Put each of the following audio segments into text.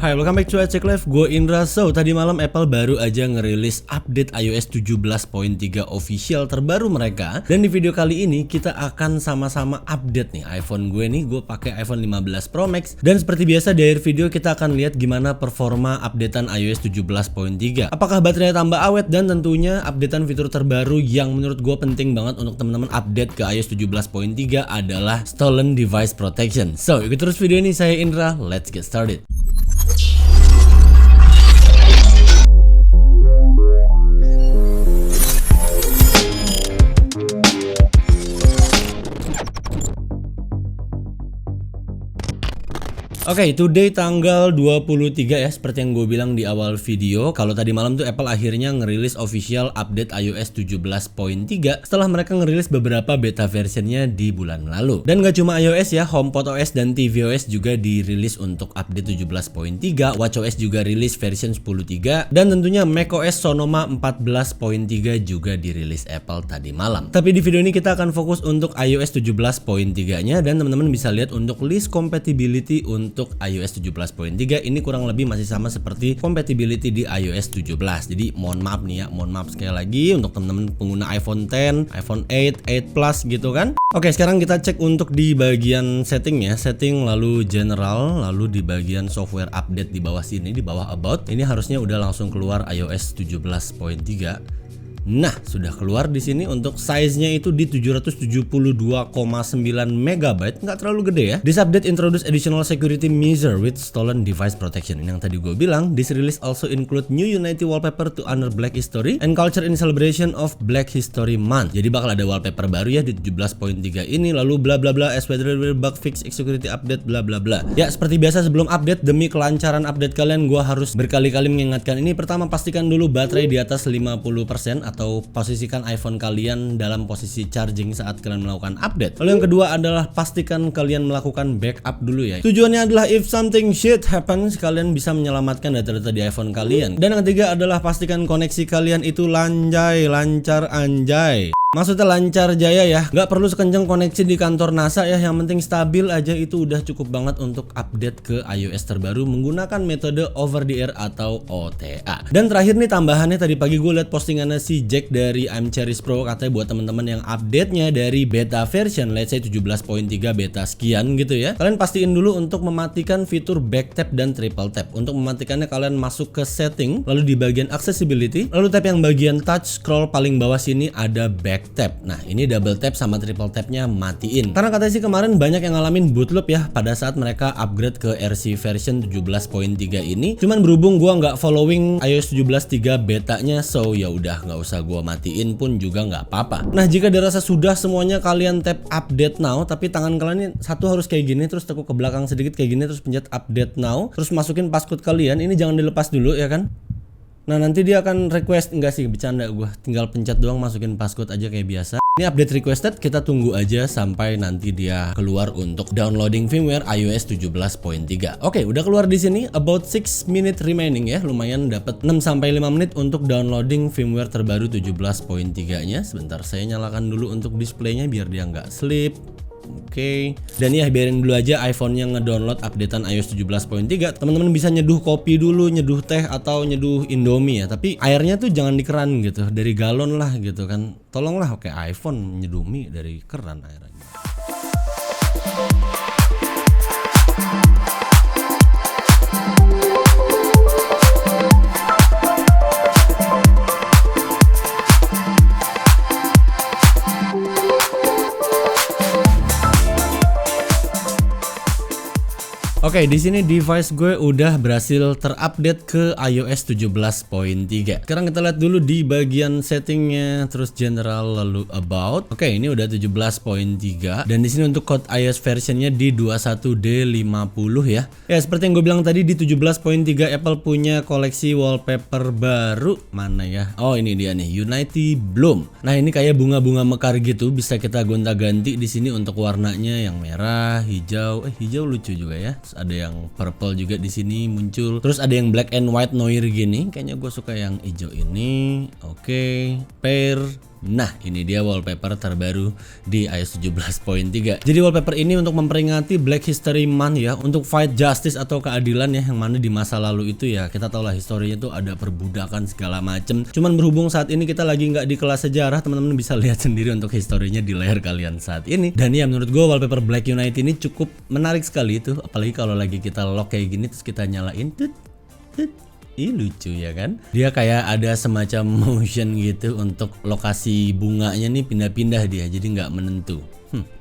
Hai, welcome back to Check Live. Gue Indra. So, tadi malam Apple baru aja ngerilis update iOS 17.3 official terbaru mereka. Dan di video kali ini kita akan sama-sama update nih iPhone gue nih. Gue pakai iPhone 15 Pro Max. Dan seperti biasa di akhir video kita akan lihat gimana performa updatean iOS 17.3. Apakah baterainya tambah awet, dan tentunya updatean fitur terbaru yang menurut gue penting banget untuk teman-teman update ke iOS 17.3 adalah Stolen Device Protection. So, ikuti terus video ini. Saya Indra. Let's get started. Oke, today tanggal 23 ya, seperti yang gue bilang di awal video. Kalau tadi malam tuh Apple akhirnya ngerilis official update iOS 17.3 setelah mereka ngerilis beberapa beta versionnya di bulan lalu. Dan gak cuma iOS ya, HomePod OS dan tvOS juga dirilis untuk update 17.3, watchOS juga rilis version 10.3, dan tentunya macOS Sonoma 14.3 juga dirilis Apple tadi malam. Tapi di video ini kita akan fokus untuk iOS 17.3-nya, dan teman-teman bisa lihat untuk list compatibility untuk iOS 17.3 ini kurang lebih masih sama seperti compatibility di iOS 17. Jadi mohon maaf nih ya, mohon maaf sekali lagi untuk teman-teman pengguna iPhone X, iPhone 8, 8 Plus gitu kan. Oke, sekarang kita cek untuk di bagian setting ya, setting lalu general, lalu di bagian software update di bawah sini, di bawah about. Ini harusnya udah langsung keluar iOS 17.3. Nah, sudah keluar di sini untuk size-nya itu di 772,9 MB, nggak terlalu gede ya. This update introduce additional security measure with stolen device protection. Ini yang tadi gue bilang, this release also include new Unity wallpaper to honor Black History and culture in celebration of Black History Month. Jadi bakal ada wallpaper baru ya di 17.3 ini, lalu bla bla bla as weather bug fix security update bla bla bla. Ya, seperti biasa sebelum update, demi kelancaran update kalian, gue harus berkali-kali mengingatkan ini. Pertama, pastikan dulu baterai di atas 50% atau posisikan iPhone kalian dalam posisi charging saat kalian melakukan update. Lalu yang kedua adalah pastikan kalian melakukan backup dulu ya. Tujuannya adalah if something shit happens, kalian bisa menyelamatkan data-data di iPhone kalian. Dan yang ketiga adalah pastikan koneksi kalian itu lancar anjay. Maksudnya lancar jaya ya, nggak perlu sekencang koneksi di kantor NASA ya, yang penting stabil aja itu udah cukup banget untuk update ke iOS terbaru menggunakan metode over the air atau OTA. Dan terakhir nih tambahannya, tadi pagi gue liat postingannya si Jack dari I'm Cherries Pro, katanya buat teman-teman yang update-nya dari beta version let's say 17.3 beta sekian gitu ya, kalian pastiin dulu untuk mematikan fitur back tap dan triple tap. Untuk mematikannya kalian masuk ke setting, lalu di bagian accessibility, lalu tap yang bagian touch scroll paling bawah sini ada back tap. Nah, ini double tap sama triple tapnya matiin. Karena katanya sih kemarin banyak yang ngalamin boot loop ya pada saat mereka upgrade ke RC version 17.3 ini. Cuman berhubung gua nggak following iOS 17.3 betanya, so ya udah nggak usah gua matiin pun juga nggak apa-apa. Nah, jika dirasa sudah semuanya, kalian tap update now, tapi tangan kalian ini satu harus kayak gini, terus tekuk ke belakang sedikit kayak gini, terus pencet update now, terus masukin passcode kalian. Ini jangan dilepas dulu ya kan. Nah, nanti dia akan request, enggak sih, bercanda gue, tinggal pencet doang, masukin passcode aja kayak biasa. Ini update requested, kita tunggu aja sampai nanti dia keluar untuk downloading firmware iOS 17.3. Oke, udah keluar di sini, about 6 minute remaining ya, lumayan dapat 6 sampai 5 menit untuk downloading firmware terbaru 17.3-nya. Sebentar saya nyalakan dulu untuk displaynya biar dia nggak sleep. Oke. Dan ya biarin dulu aja iPhone-nya ngedownload updatean iOS 17.3. Teman-teman bisa nyeduh kopi dulu, nyeduh teh atau nyeduh Indomie ya. Tapi airnya tuh jangan di keran gitu, dari galon lah gitu kan. Tolonglah oke iPhone nyeduh mie dari keran airnya. Oke, di sini device gue udah berhasil terupdate ke iOS 17.3. Sekarang kita lihat dulu di bagian settingnya, terus general, lalu about. Oke, ini udah 17.3 dan di sini untuk code iOS versionnya di 21D50 ya. Ya, seperti yang gue bilang tadi di 17.3 Apple punya koleksi wallpaper baru. Mana ya? Oh, ini dia nih, Unity Bloom. Nah, ini kayak bunga-bunga mekar gitu, bisa kita gonta-ganti di sini untuk warnanya yang merah, hijau. Hijau lucu juga ya. Ada yang purple juga di sini muncul. Terus ada yang black and white noir gini. Kayaknya gue suka yang hijau ini. Oke, pear, Nah, ini dia wallpaper terbaru di iOS 17.3. Jadi wallpaper ini untuk memperingati Black History Month ya, untuk fight justice atau keadilan ya, yang mana di masa lalu itu ya kita tahu lah historinya tuh ada perbudakan segala macem. Cuman berhubung saat ini kita lagi nggak di kelas sejarah, teman-teman bisa lihat sendiri untuk historinya di layar kalian saat ini. Dan ya menurut gue wallpaper Black Unite ini cukup menarik sekali tuh, apalagi kalau lagi kita lock kayak gini terus kita nyalain tut. Ih lucu ya kan. Dia kayak ada semacam motion gitu untuk lokasi bunganya nih pindah-pindah dia, jadi nggak menentu.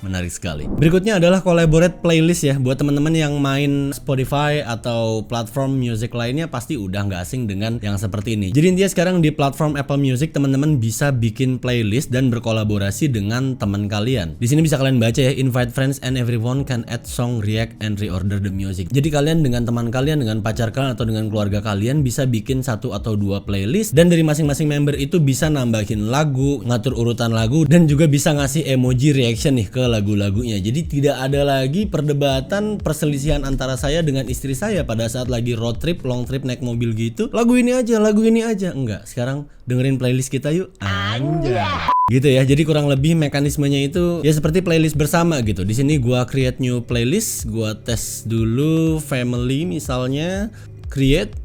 Menarik sekali. Berikutnya adalah collaborate playlist ya. Buat teman-teman yang main Spotify atau platform music lainnya pasti udah nggak asing dengan yang seperti ini. Jadi intinya sekarang di platform Apple Music teman-teman bisa bikin playlist dan berkolaborasi dengan teman kalian. Di sini bisa kalian baca ya, invite friends and everyone can add song, react and reorder the music. Jadi kalian dengan teman kalian, dengan pacar kalian atau dengan keluarga kalian bisa bikin 1 atau 2 playlist, dan dari masing-masing member itu bisa nambahin lagu, ngatur urutan lagu, dan juga bisa ngasih emoji reaction ke lagu-lagunya. Jadi tidak ada lagi perdebatan, perselisihan antara saya dengan istri saya pada saat lagi road trip, long trip naik mobil gitu. Lagu ini aja. Enggak, sekarang dengerin playlist kita yuk. Anjay. Gitu ya. Jadi kurang lebih mekanismenya itu ya seperti playlist bersama gitu. Di sini gua create new playlist, gua tes dulu family misalnya, create.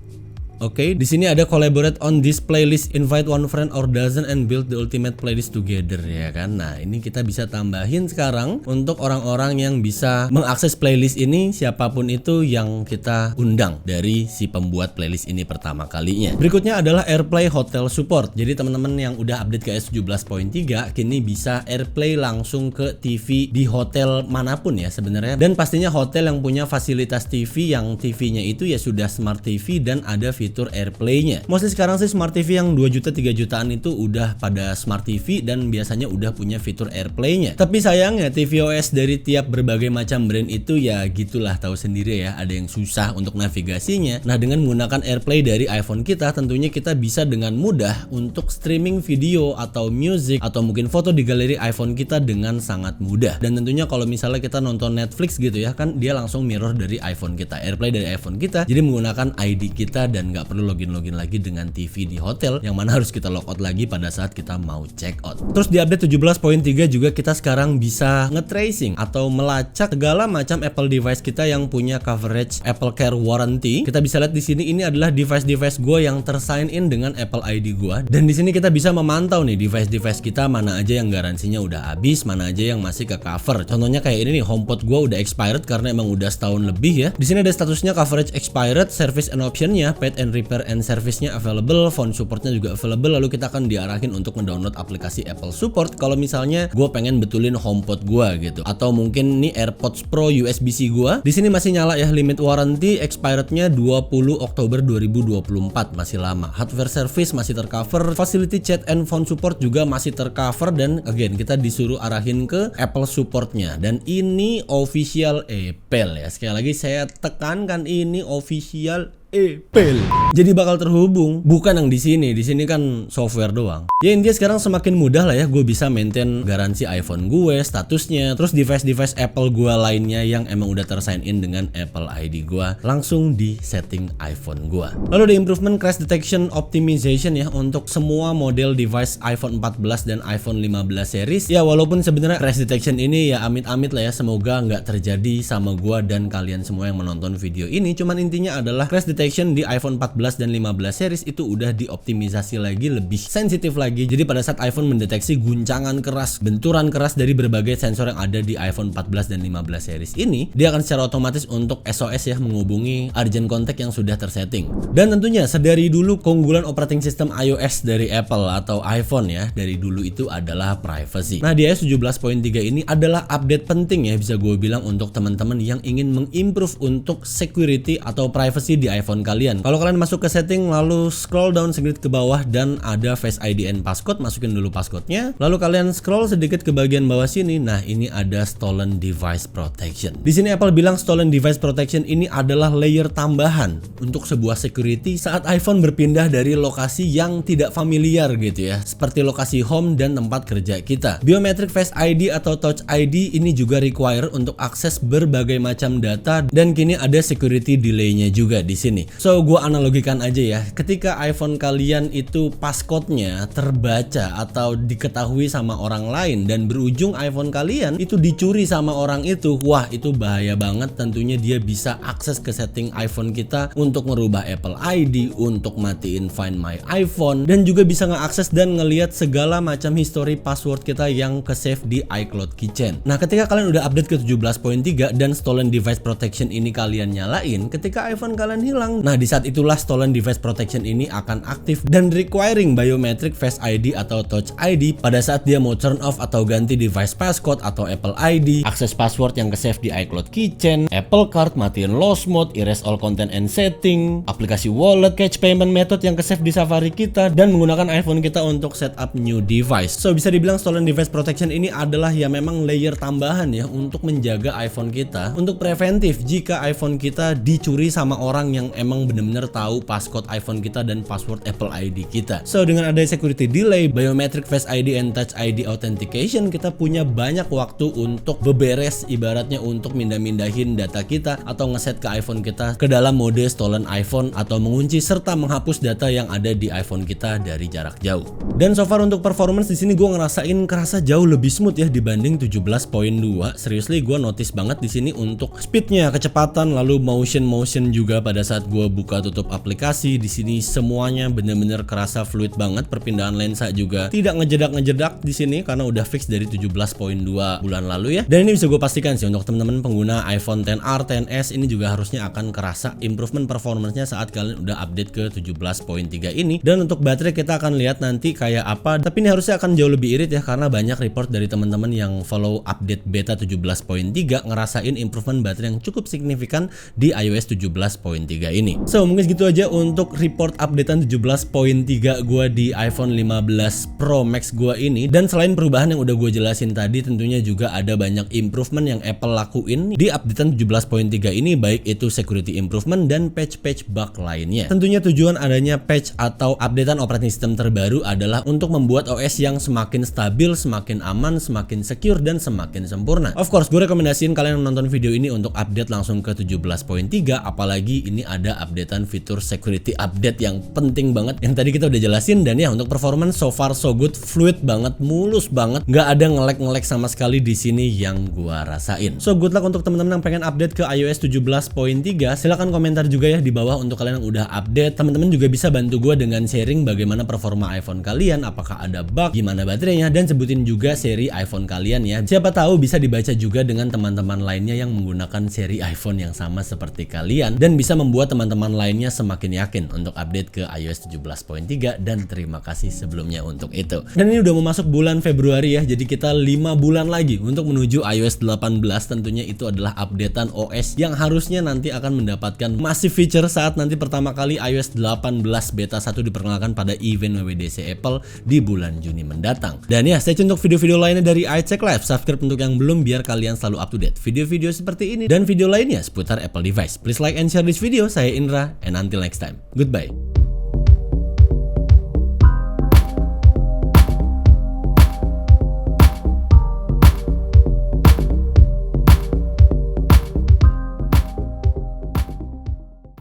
Oke, di sini ada collaborate on this playlist, invite one friend or dozen and build the ultimate playlist together ya kan. Nah, ini kita bisa tambahin sekarang untuk orang-orang yang bisa mengakses playlist ini, siapapun itu yang kita undang dari si pembuat playlist ini pertama kalinya. Berikutnya adalah AirPlay Hotel Support. Jadi teman-teman yang udah update ke iOS 17.3 kini bisa AirPlay langsung ke TV di hotel manapun ya sebenarnya. Dan pastinya hotel yang punya fasilitas TV yang TV-nya itu ya sudah Smart TV dan ada fitur AirPlay-nya. Mostly sekarang sih Smart TV yang 2 juta 3 jutaan itu udah pada Smart TV dan biasanya udah punya fitur AirPlay-nya. Tapi sayangnya tvOS dari tiap berbagai macam brand itu ya gitulah, tahu sendiri ya, ada yang susah untuk navigasinya. Nah, dengan menggunakan AirPlay dari iPhone kita, tentunya kita bisa dengan mudah untuk streaming video atau music atau mungkin foto di galeri iPhone kita dengan sangat mudah. Dan tentunya kalau misalnya kita nonton Netflix gitu ya kan, dia langsung mirror dari iPhone kita, AirPlay dari iPhone kita. Jadi menggunakan ID kita dan nggak perlu login lagi dengan TV di hotel yang mana harus kita logout lagi pada saat kita mau check out. Terus di update 17.3 juga kita sekarang bisa nge-tracing atau melacak segala macam Apple device kita yang punya coverage Apple Care Warranty. Kita bisa lihat di sini ini adalah device gue yang tersign in dengan Apple ID gue, dan di sini kita bisa memantau nih device kita mana aja yang garansinya udah habis, mana aja yang masih ke cover. Contohnya kayak ini nih, HomePod gue udah expired karena emang udah setahun lebih ya. Di sini ada statusnya coverage expired, service and optionnya, paid and repair and service-nya available, phone supportnya juga available. Lalu kita akan diarahin untuk mendownload aplikasi Apple Support kalau misalnya gue pengen betulin HomePod gue gitu, atau mungkin nih AirPods Pro USB-C gue. Di sini masih nyala ya, limit warranty expirednya 20 Oktober 2024, masih lama. Hardware service masih tercover, facility chat and phone support juga masih tercover, dan again kita disuruh arahin ke Apple Supportnya. Dan ini official Apple ya, sekali lagi saya tekankan ini official Apple. Jadi bakal terhubung, bukan yang di sini. Di sini kan software doang. Ya intinya sekarang semakin mudah lah ya, gue bisa maintain garansi iPhone gue, statusnya, terus device Apple gue lainnya yang emang udah tersign in dengan Apple ID gue, langsung di setting iPhone gue. Lalu ada improvement crash detection optimization ya untuk semua model device iPhone 14 dan iPhone 15 series. Ya walaupun sebenarnya crash detection ini ya amit-amit lah ya, semoga nggak terjadi sama gue dan kalian semua yang menonton video ini. Cuman intinya adalah crash detection di iPhone 14 dan 15 series itu udah dioptimisasi lagi, lebih sensitif lagi. Jadi pada saat iPhone mendeteksi guncangan keras, benturan keras dari berbagai sensor yang ada di iPhone 14 dan 15 series ini, dia akan secara otomatis untuk SOS ya menghubungi urgent contact yang sudah tersetting. Dan tentunya sedari dulu keunggulan operating system iOS dari Apple atau iPhone ya, dari dulu itu adalah privacy. Nah di iOS 17.3 ini adalah update penting ya, bisa gue bilang untuk teman-teman yang ingin mengimprove untuk security atau privacy di iPhone kalian. Kalau kalian masuk ke setting, lalu scroll down sedikit ke bawah dan ada Face ID and passcode, masukin dulu passcode-nya. Lalu kalian scroll sedikit ke bagian bawah sini. Nah, ini ada stolen device protection. Di sini Apple bilang stolen device protection ini adalah layer tambahan untuk sebuah security saat iPhone berpindah dari lokasi yang tidak familiar gitu ya, seperti lokasi home dan tempat kerja kita. Biometric Face ID atau Touch ID ini juga require untuk akses berbagai macam data, dan kini ada security delay-nya juga di sini. ini. So gua analogikan aja ya, ketika iPhone kalian itu passcode-nya terbaca atau diketahui sama orang lain dan berujung iPhone kalian itu dicuri sama orang itu, wah itu bahaya banget. Tentunya dia bisa akses ke setting iPhone kita untuk merubah Apple ID, untuk matiin Find My iPhone, dan juga bisa ngeakses dan ngelihat segala macam history password kita yang ke save di iCloud Keychain. Nah ketika kalian udah update ke 17.3 dan stolen device protection ini kalian nyalain, ketika iPhone kalian hilang, nah di saat itulah stolen device protection ini akan aktif dan requiring biometric Face ID atau Touch ID pada saat dia mau turn off atau ganti device passcode atau Apple ID, akses password yang ke save di iCloud Keychain, Apple Card, matiin lost mode, erase all content and setting, aplikasi wallet, cache payment method yang ke save di Safari kita, dan menggunakan iPhone kita untuk setup new device. So bisa dibilang stolen device protection ini adalah ya memang layer tambahan ya untuk menjaga iPhone kita, untuk preventif jika iPhone kita dicuri sama orang yang emang bener-bener tahu passcode iPhone kita dan password Apple ID kita. So dengan ada security delay, biometric Face ID and Touch ID authentication, kita punya banyak waktu untuk beberes, ibaratnya untuk mindah-mindahin data kita atau ngeset ke iPhone kita ke dalam mode stolen iPhone atau mengunci serta menghapus data yang ada di iPhone kita dari jarak jauh. Dan so far untuk performance di sini gue ngerasain kerasa jauh lebih smooth ya dibanding 17.2. Seriously gue notice banget di sini untuk speednya, kecepatan, lalu motion juga pada saat gue buka tutup aplikasi. Di sini semuanya bener-bener kerasa fluid banget. Perpindahan lensa juga tidak ngejedak di sini karena udah fix dari 17.2 bulan lalu ya. Dan ini bisa gue pastikan sih untuk teman-teman pengguna iPhone XR, XS ini juga harusnya akan kerasa improvement performance-nya saat kalian udah update ke 17.3 ini. Dan untuk baterai kita akan lihat nanti kayak apa. Tapi ini harusnya akan jauh lebih irit ya karena banyak report dari teman-teman yang follow update beta 17.3 ngerasain improvement baterai yang cukup signifikan di iOS 17.3 ini. So mungkin segitu aja untuk report updatean 17.3 gua di iPhone 15 Pro Max gua ini. Dan selain perubahan yang udah gue jelasin tadi, tentunya juga ada banyak improvement yang Apple lakuin di updatean 17.3 ini, baik itu security improvement dan patch-patch bug lainnya. Tentunya tujuan adanya patch atau updatean operating system terbaru adalah untuk membuat OS yang semakin stabil, semakin aman, semakin secure, dan semakin sempurna. Of course, gue rekomendasiin kalian menonton video ini untuk update langsung ke 17.3, apalagi ini ada updatean fitur security update yang penting banget yang tadi kita udah jelasin. Dan ya untuk performance so far so good, fluid banget, mulus banget, nggak ada nge-lag sama sekali di sini yang gua rasain. So good luck untuk teman-teman yang pengen update ke iOS 17.3. Silahkan komentar juga ya di bawah untuk kalian yang udah update. Teman-teman juga bisa bantu gua dengan sharing bagaimana performa iPhone kalian, apakah ada bug, gimana baterainya, dan sebutin juga seri iPhone kalian ya. Siapa tahu bisa dibaca juga dengan teman-teman lainnya yang menggunakan seri iPhone yang sama seperti kalian dan bisa membuat teman-teman lainnya semakin yakin untuk update ke iOS 17.3. Dan terima kasih sebelumnya untuk itu. Dan ini udah mau masuk bulan Februari ya, jadi kita 5 bulan lagi untuk menuju iOS 18. Tentunya itu adalah updatean OS yang harusnya nanti akan mendapatkan massive feature saat nanti pertama kali iOS 18 beta 1 diperkenalkan pada event WWDC Apple di bulan Juni mendatang. Dan ya, stay tune untuk video-video lainnya dari iCheck Live. Subscribe untuk yang belum biar kalian selalu up to date video-video seperti ini dan video lainnya seputar Apple device. Please like and share this video. Saya Indra, and until next time, goodbye.